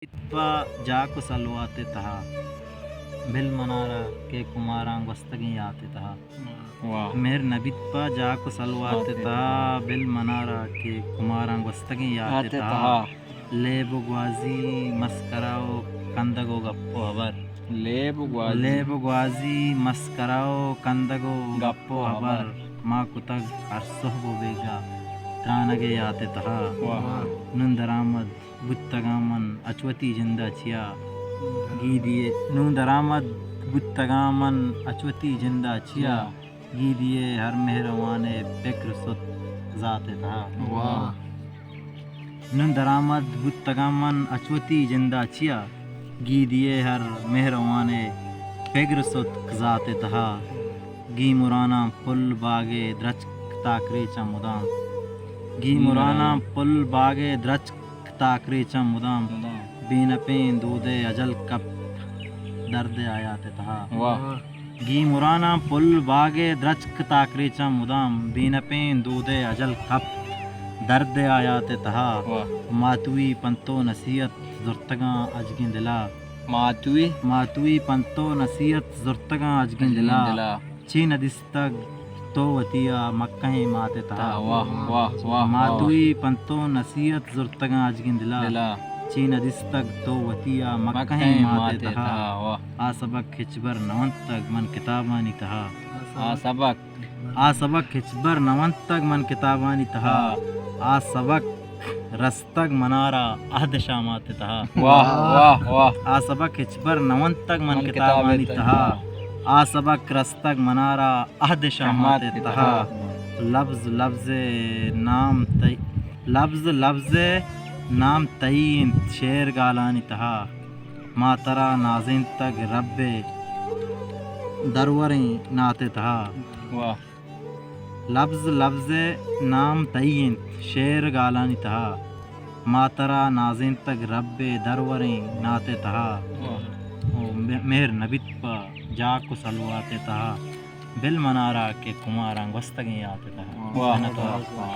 इत्वा जाको सलवाते तहा बिल मनारा के कुमारांग वस्तगी आते तहा वाह मेर नबित्पा जाको सलवाते तहा बिल मनारा के कुमारांग वस्तगी आते तहा ले बुगवाजी मस्कराओ कंदगो गप्पो हबर ले बुगवाजी मस्कराओ कंदगो गप्पो हबर माँ कुतग अर्सोह बेगा त्रानगे आते तहा नंदरामद बुत्तगामन अचवती जिंदा छिया गीदिए नंदरामद बुत्तगामन अचवती जिंदा छिया गीदिए हर मेहरवाने फिक्र सुत जाते तहा नंदरामद बुत्तगामन अचवती जिंदा छिया गीदिए हर मेहरवाने फिक्र सुत जाते तहा गी मुराना पुल बागे द्रच ताकरे चमुदाम गी मुराना पुल बागे द्रच ताकरे चमुदाम बीन पेन दूधे अजल कप दर्द आयाते तहा गी मुराना पुल बागे द्रच ताकरे चमुदाम बीन पेन दूधे अजल कप दर्द आयाते तहा मातुई पंतो नसीहत जुर्तगा अजगिन दिला मातुई पंतो नसीहत जुर्तगा अजगिन दिला चीन दिस्तग तो वतिया मक्कहीं माते तहा मातुई पंतो नसीहत जुर्तगा अजगिन दिला चीन दिस्तग तो वतिया मक्कहीं माते तहा आ सबक खिचबर नवंत तक मन किताबानी तहा आ सबक खिचबर नवंत तक मन किताबानी तहा आ सबक रस्तग मनारा अहद शामाते तहा आ सबक खिचबर नवंत तक मन किताबानी तहा आ सबक रस्तग मनारा अहद शामाते तहा लफ्ज लफ्ज नाम तईन शेर गालानी तहा मातरा नाजिन तक रब्बे दरवरें नाते तहा लफ्ज नाम तईन शेर गालानी तहा मातरा नाजिन तक रब्बे दरवरें नाते तहा मेहर नबित पा जाको सलवाते तहा बिल मनारा के कुमारांग वस्तगी आते तहा